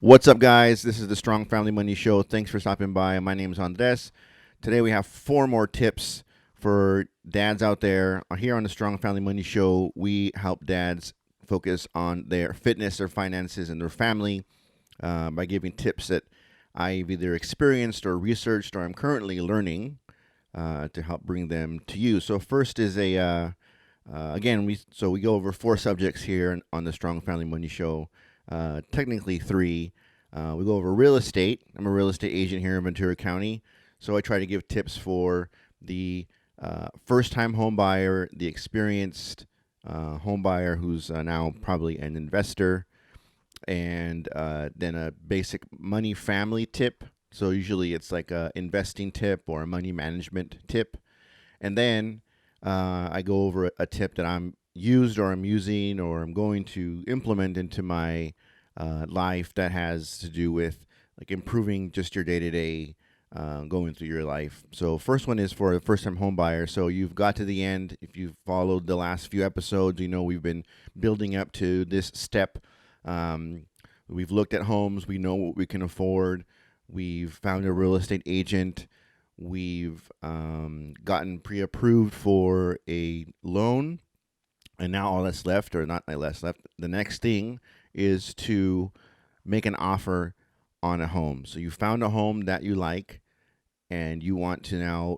What's up, guys? This is the Strong Family Money Show. Thanks for stopping by. My name is Andres. Today we have four more tips for dads out there. Here on the Strong Family Money Show, we help dads focus on their fitness, their finances, and their family by giving tips that I've either experienced or researched or I'm currently learning to help bring them to you. So first is again, we go over four subjects here on the Strong Family Money Show. Technically three. We go over real estate. I'm a real estate agent here in Ventura County, so I try to give tips for the first-time home buyer, the experienced home buyer who's now probably an investor, and then a basic money family tip. So usually it's like a investing tip or a money management tip, and then I go over a tip that I'm using or I'm going to implement into my life that has to do with like improving just your day to day going through your life. So first one is for a first time home buyer. So you've got to the end. If you've followed the last few episodes, you know we've been building up to this step. Um, we've looked at homes. We know what we can afford. We've found a real estate agent. We've gotten pre-approved for a loan, and now all that's left, or not less left, the next thing is to make an offer on a home. So you found a home that you like, and you want to now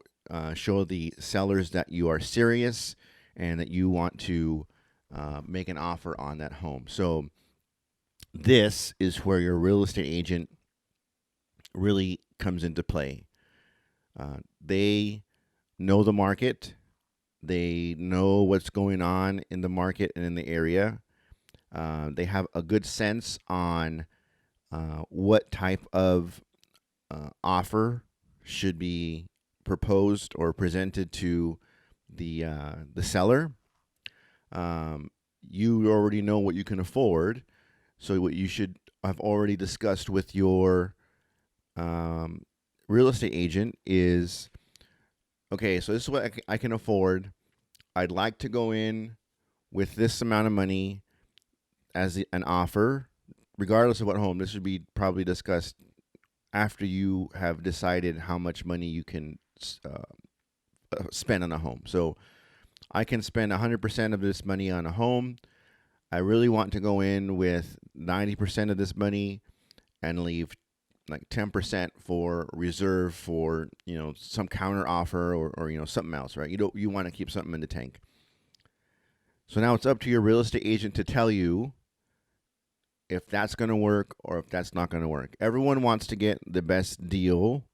show the sellers that you are serious and that you want to make an offer on that home. So this is where your real estate agent really comes into play. They know the market. They know what's going on in the market and in the area. They have a good sense on what type of offer should be proposed or presented to the seller. You already know what you can afford, so what you should have already discussed with your real estate agent is okay. So this is what I can afford. I'd like to go in with this amount of money as an offer, regardless of what home. This would be probably discussed after you have decided how much money you can spend on a home. So I can spend 100% of this money on a home. I really want to go in with 90% of this money and leave like 10% for reserve for, some counter offer or something else, right? You want to keep something in the tank. So now it's up to your real estate agent to tell you if that's going to work or if that's not going to work. Everyone wants to get the best deal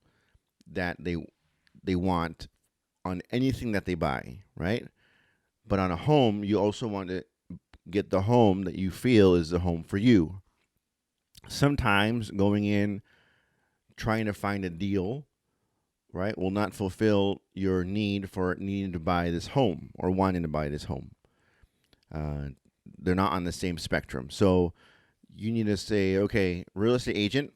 that they want on anything that they buy, right? But on a home, you also want to get the home that you feel is the home for you. Sometimes going in trying to find a deal, right, will not fulfill your need for needing to buy this home or wanting to buy this home. Uh, they're not on the same spectrum. So you need to say, okay, real estate agent,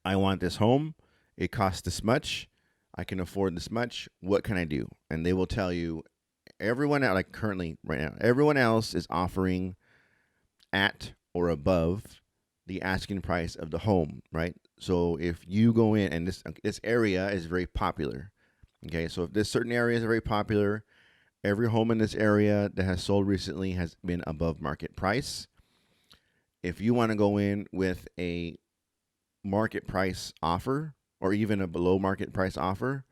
I want this home. It costs this much. I can afford this much. What can I do? And they will tell you everyone like currently right now, everyone else is offering at or above the asking price of the home, right? So if you go in and this area is very popular, okay? So if this certain area is very popular, every home in this area that has sold recently has been above market price. If you want to go in with a market price offer or even a below market price offer,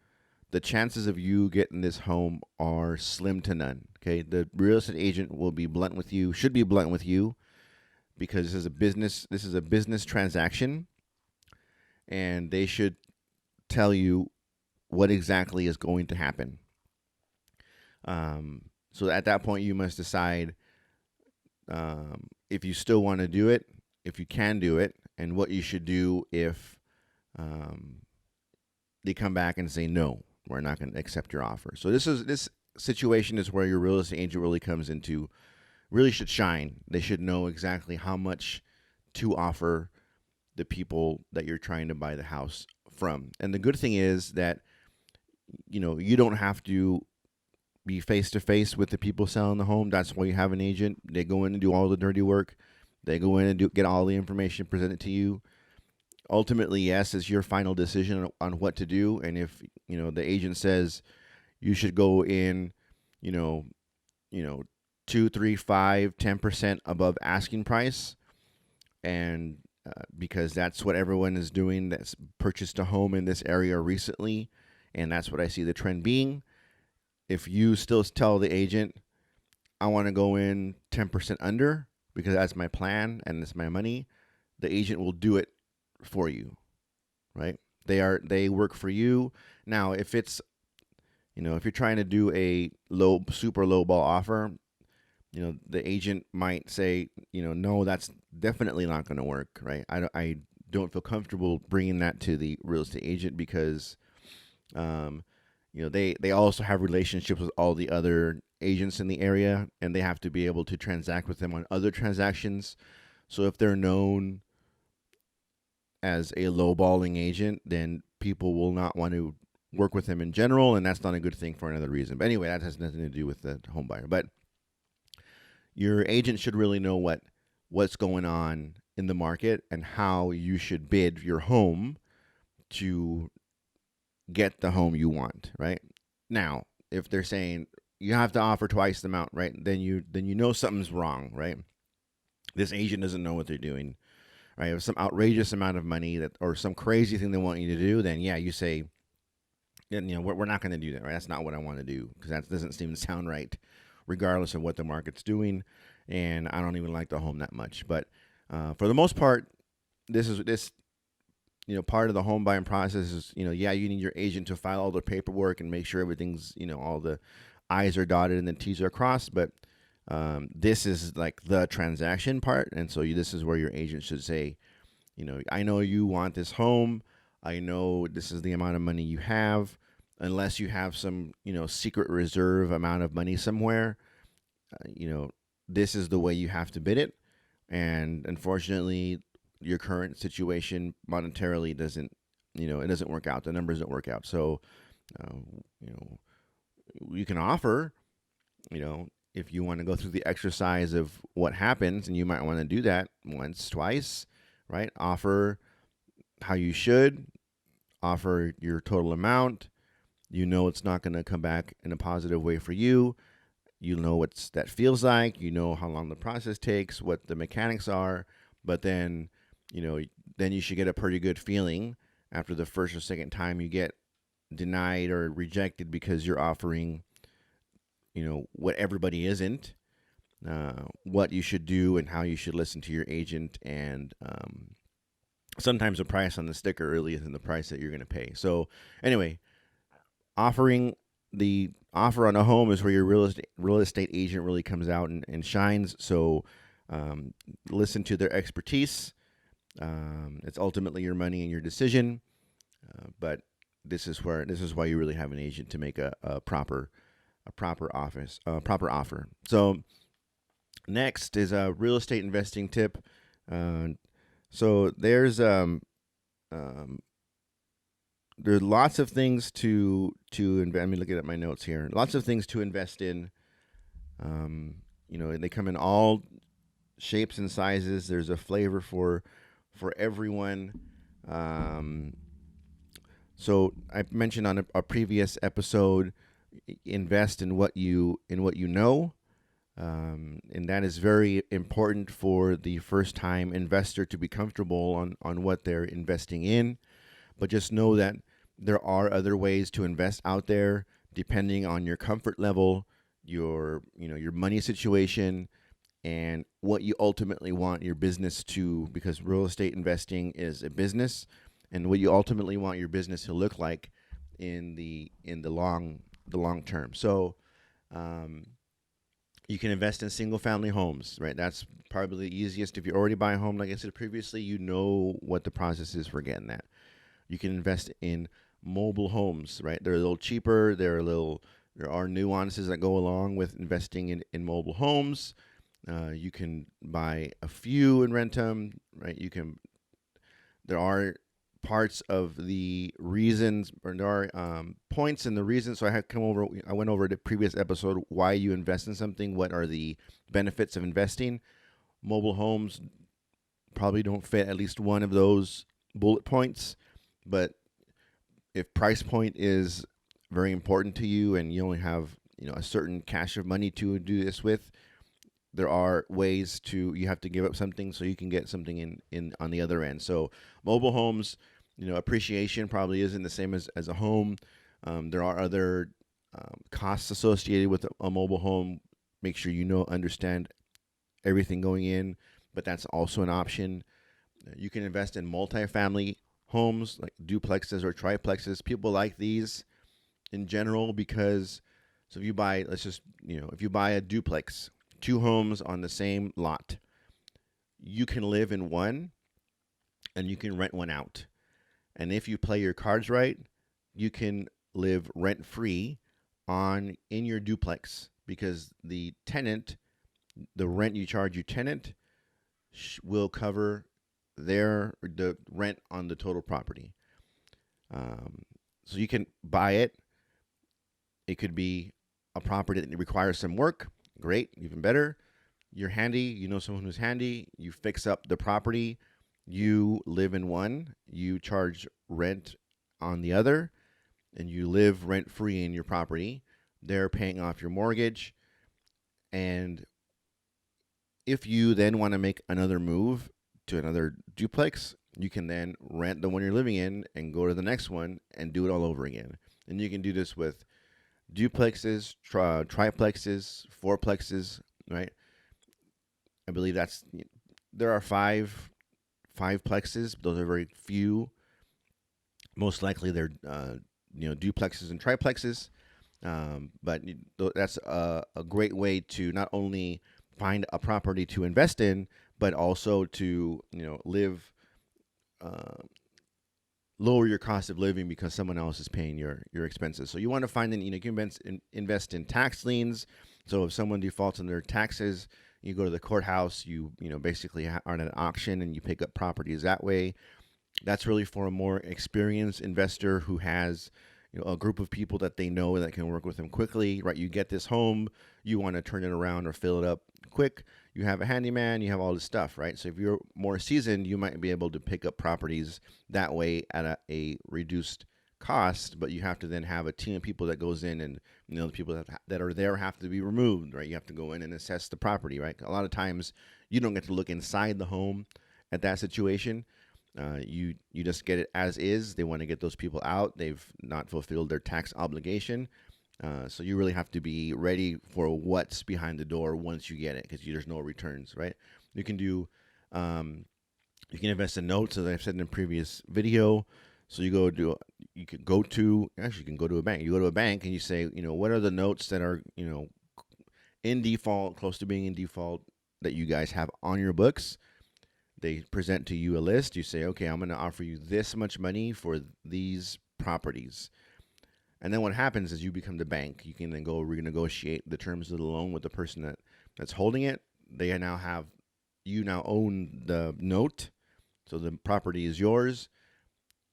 the chances of you getting this home are slim to none. Okay, the real estate agent will be blunt with you, should be blunt with you, because this is a business. This is a business transaction, and they should tell you what exactly is going to happen. So at that point, you must decide if you still want to do it, if you can do it, and what you should do if they come back and say no, we're not going to accept your offer. So this situation is where your real estate agent really comes into, really should shine. They should know exactly how much to offer the people that you're trying to buy the house from. And the good thing is that you don't have to be face to face with the people selling the home. That's why you have an agent. They go in and do all the dirty work. They go in and get all the information presented to you. Ultimately, yes, it's your final decision on what to do. And if the agent says you should go in, you know, you know, 2, 3, 5, 10% above asking price, and because that's what everyone is doing that's purchased a home in this area recently, and that's what I see the trend being. If you still tell the agent, I want to go in 10% under because that's my plan and it's my money, the agent will do it for you, right? They work for you. Now, if it's if you're trying to do a super low ball offer, the agent might say, no, that's definitely not going to work, right? I don't feel comfortable bringing that to the real estate agent because, they also have relationships with all the other agents in the area, and they have to be able to transact with them on other transactions. So if they're known as a lowballing agent, then people will not want to work with them in general, and that's not a good thing for another reason. But anyway, that has nothing to do with the home buyer. But your agent should really know what's going on in the market and how you should bid your home to get the home you want, right? Now, if they're saying you have to offer twice the amount, right? Then you know something's wrong, right? This agent doesn't know what they're doing, right? If some outrageous amount of money that or some crazy thing they want you to do, then yeah, you say, we're not going to do that, right? That's not what I want to do because that doesn't even sound right, regardless of what the market's doing. And I don't even like the home that much. But for the most part, this part of the home buying process is, you need your agent to file all the paperwork and make sure everything's, all the I's are dotted and the T's are crossed. But this is like the transaction part. And so this is where your agent should say, I know you want this home. I know this is the amount of money you have. Unless you have some, secret reserve amount of money somewhere, this is the way you have to bid it. And unfortunately, your current situation monetarily doesn't, it doesn't work out. The numbers don't work out. So, you can offer, if you want to go through the exercise of what happens, and you might want to do that once, twice, right? Offer how you should, offer your total amount. It's not going to come back in a positive way for you. You know what that feels like. You know how long the process takes, what the mechanics are. But then, then you should get a pretty good feeling after the first or second time you get denied or rejected because you're offering, what everybody isn't, what you should do and how you should listen to your agent. And sometimes the price on the sticker really isn't the price that you're going to pay. So anyway, offering the offer on a home is where your real estate agent really comes out and shines. So listen to their expertise. It's ultimately your money and your decision, but this is why you really have an agent to make a proper offer. So next is a real estate investing tip. So there's lots of things to invest. Let me look at my notes here. Lots of things to invest in. They come in all shapes and sizes. There's a flavor for everyone. So I mentioned on a previous episode, invest in what you know. And that is very important for the first-time investor to be comfortable on what they're investing in. But just know that there are other ways to invest out there, depending on your comfort level, your money situation, and what you ultimately want your business to. Because real estate investing is a business, and what you ultimately want your business to look like in the long term. So, you can invest in single family homes, right? That's probably the easiest. If you already buy a home, like I said previously, you know what the process is for getting that. You can invest in mobile homes, right? They're a little cheaper. There are nuances that go along with investing in mobile homes. You can buy a few and rent them, right? There are parts of the reasons, or there are points in the reasons. So I went over the previous episode, why you invest in something, what are the benefits of investing. Mobile homes probably don't fit at least one of those bullet points, but if price point is very important to you and you only have a certain cash of money to do this with, there are ways to you have to give up something so you can get something in on the other end. So mobile homes, appreciation probably isn't the same as a home. There are other costs associated with a mobile home. Make sure understand everything going in, but that's also an option. You can invest in multifamily homes like duplexes or triplexes. People like these in general because so if you buy, let's just, if you buy a duplex, two homes on the same lot, you can live in one and you can rent one out. And if you play your cards right, you can live rent free in your duplex because the rent you charge your tenant will cover the rent on the total property. So you can buy it. It could be a property that requires some work. Great, even better. You're handy. You know someone who's handy. You fix up the property. You live in one. You charge rent on the other, and you live rent free in your property. They're paying off your mortgage. And if you then want to make another move to another duplex, you can then rent the one you're living in and go to the next one and do it all over again. And you can do this with duplexes, triplexes, fourplexes, right? I believe there are five plexes. Those are very few. Most likely they're duplexes and triplexes. But that's a great way to not only find a property to invest in, but also to live, lower your cost of living because someone else is paying your expenses. So you want to find you can invest in tax liens. So if someone defaults on their taxes, you go to the courthouse. You basically are at an auction and you pick up properties that way. That's really for a more experienced investor who has a group of people that they know that can work with them quickly, right? You get this home, you want to turn it around or fill it up quick. You have a handyman, you have all this stuff, right? So if you're more seasoned, you might be able to pick up properties that way at a reduced cost, but you have to then have a team of people that goes in and the people that are there have to be removed, right? You have to go in and assess the property, right? A lot of times you don't get to look inside the home at that situation. You just get it as is. They want to get those people out. They've not fulfilled their tax obligation. So you really have to be ready for what's behind the door once you get it, because there's no returns, right? You can do, you can invest in notes, as I've said in a previous video. So you can go to a bank. You go to a bank and you say, what are the notes that are, in default, close to being in default, that you guys have on your books. They present to you a list. You say, okay, I'm going to offer you this much money for these properties. And then what happens is you become the bank. You can then go renegotiate the terms of the loan with the person that's holding it. You now own the note. So the property is yours.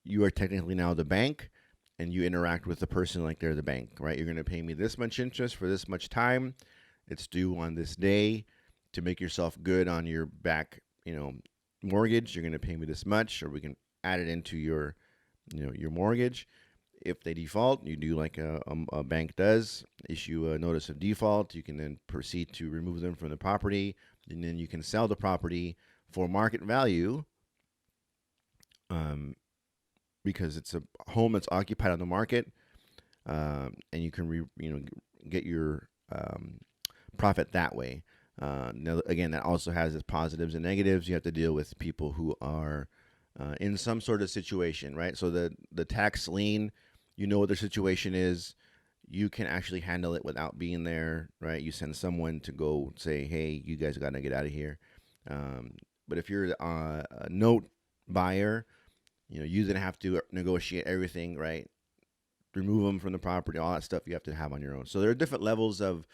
You are technically now the bank, and you interact with the person like they're the bank, right? You're going to pay me this much interest for this much time. It's due on this day. To make yourself good on your back, mortgage, you're going to pay me this much, or we can add it into your mortgage. If they default, you do like a bank does, issue a notice of default. You can then proceed to remove them from the property, and then you can sell the property for market value, because it's a home that's occupied on the market, and you can get your profit that way. Now, again, that also has its positives and negatives. You have to deal with people who are in some sort of situation, right? So the tax lien, what their situation is. You can actually handle it without being there, right? You send someone to go say, hey, you guys got to get out of here. But if you're a note buyer, you're going to have to negotiate everything, right? Remove them from the property, all that stuff you have to have on your own. So there are different levels of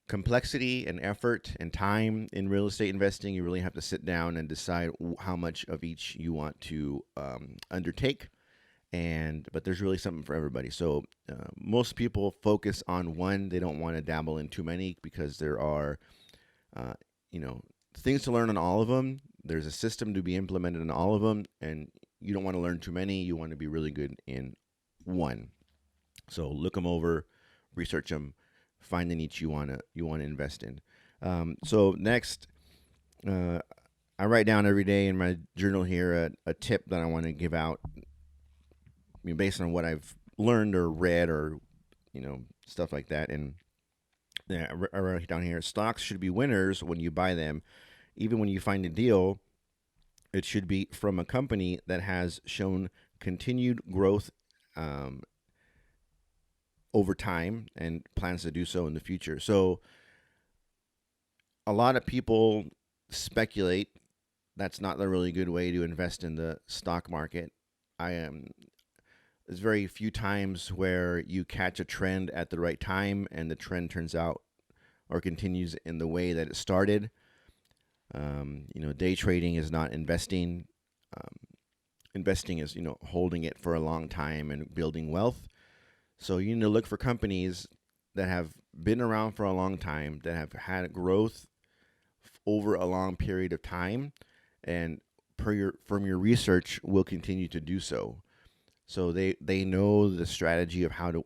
complexity and effort and time in real estate investing. You really have to sit down and decide how much of each you want to undertake. But there's really something for everybody. So most people focus on one. They don't want to dabble in too many because there are, things to learn on all of them. There's a system to be implemented in all of them, and you don't want to learn too many. You want to be really good in one. So look them over, research them, find the niche you want to invest in. So next, uh, I write down every day in my journal here a tip that I want to give out, based on what I've learned or read or stuff like that. And yeah, I write down here: stocks should be winners when you buy them. Even when you find a deal, it should be from a company that has shown continued growth um, over time and plans to do so in the future. So a lot of people speculate. That's not a really good way to invest in the stock market. I am. There's very few times where you catch a trend at the right time and the trend turns out or continues in the way that it started. Day trading is not investing. Um, Investing is holding it for a long time and building wealth. So you need to look for companies that have been around for a long time, that have had growth over a long period of time, and from your research will continue to do so. So they know the strategy of how to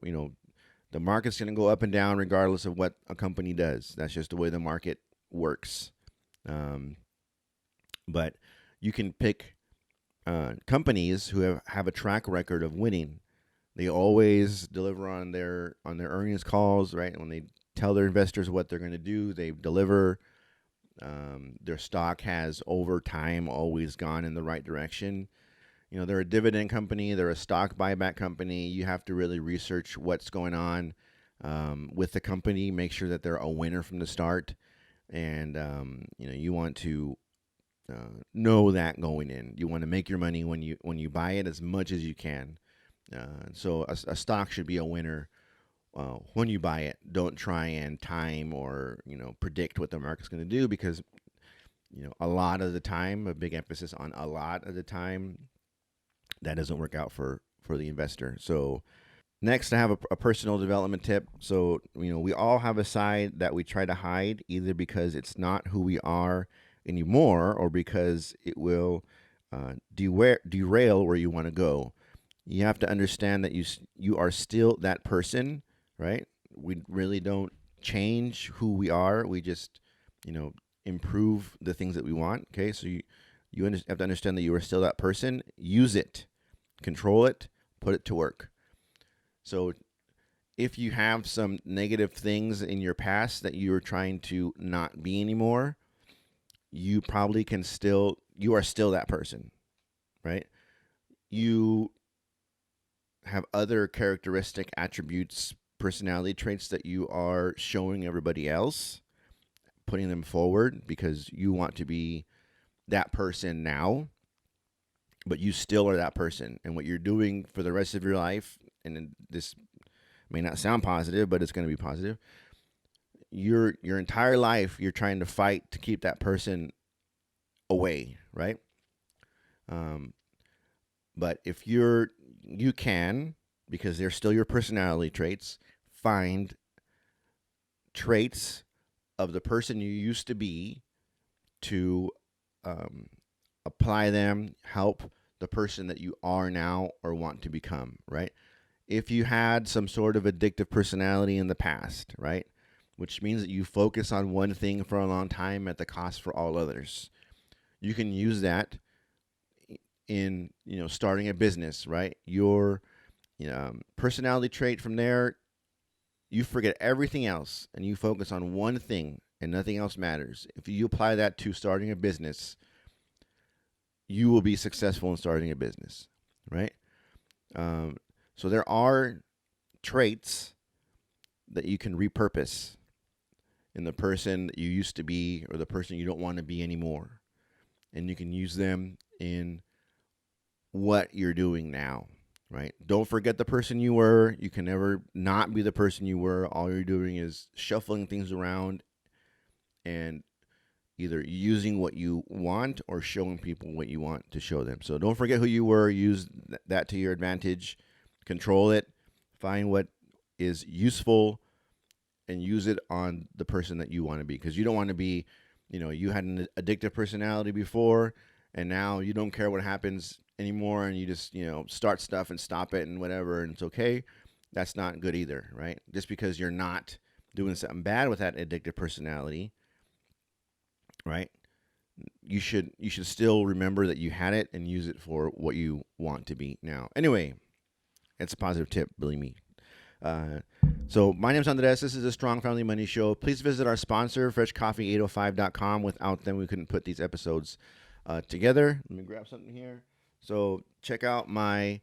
the market's going to go up and down regardless of what a company does. That's just the way the market works. But you can pick companies who have a track record of winning. They always deliver on their earnings calls, right? When they tell their investors what they're going to do, they deliver. Their stock has over time always gone in the right direction. They're a dividend company. They're a stock buyback company. You have to really research what's going on with the company. Make sure that they're a winner from the start, and you want to know that going in. You want to make your money when you buy it as much as you can. So a stock should be a winner when you buy it. Don't try and time or predict what the market's going to do, because a lot of the time, a big emphasis on a lot of the time, that doesn't work out for the investor. So next, I have a personal development tip. So we all have a side that we try to hide, either because it's not who we are anymore or because it will derail where you want to go. You have to understand that you are still that person, right? We really don't change who we are. We just improve the things that we want. Okay, so you have to understand that you are still that person. Use it, control it, put it to work. So if you have some negative things in your past that you're trying to not be anymore, you probably you are still that person, right? You have other characteristic attributes, personality traits that you are showing everybody else, putting them forward because you want to be that person now, but you still are that person. And what you're doing for the rest of your life, and this may not sound positive, but it's going to be positive. Your entire life, you're trying to fight to keep that person away, right? But if you can, because they're still your personality traits, find traits of the person you used to be to apply them, help the person that you are now or want to become, right? If you had some sort of addictive personality in the past, right, which means that you focus on one thing for a long time at the cost for all others, you can use that in starting a business, right? Your personality trait from there, you forget everything else and you focus on one thing and nothing else matters. If you apply that to starting a business, you will be successful in starting a business, right? So there are traits that you can repurpose in the person that you used to be or the person you don't want to be anymore. And you can use them in what you're doing now, right? Don't forget the person you were. You can never not be the person you were. All you're doing is shuffling things around and either using what you want or showing people what you want to show them. So don't forget who you were. Use that to your advantage. Control it. Find what is useful and use it on the person that you want to be. Because you don't want to be you had an addictive personality before, and now you don't care what happens anymore, and you just start stuff and stop it and whatever, and it's okay. That's not good either, right? Just because you're not doing something bad with that addictive personality, right? You should still remember that you had it and use it for what you want to be now. Anyway, it's a positive tip, believe me. Uh, so my name's Andres. This is a Strong Family Money Show. Please visit our sponsor, freshcoffee805.com. Without them, we couldn't put these episodes together. Let me grab something here. So check out my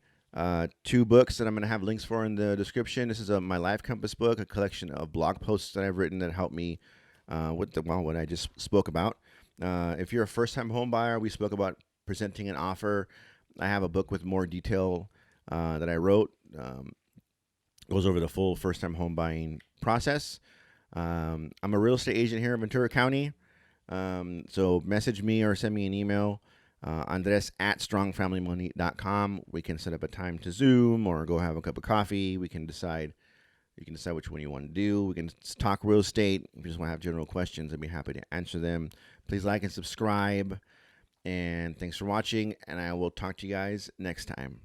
two books that I'm going to have links for in the description. This is my Life Compass book, a collection of blog posts that I've written that help me with what I just spoke about. If you're a first-time home buyer, we spoke about presenting an offer. I have a book with more detail that I wrote. Goes over the full first-time home buying process. I'm a real estate agent here in Ventura County. So message me or send me an email, Andres at strongfamilymoney.com. We can set up a time to Zoom or go have a cup of coffee. We can decide. You can decide which one you want to do. We can talk real estate. If you just want to have general questions, I'd be happy to answer them. Please like and subscribe. And thanks for watching. And I will talk to you guys next time.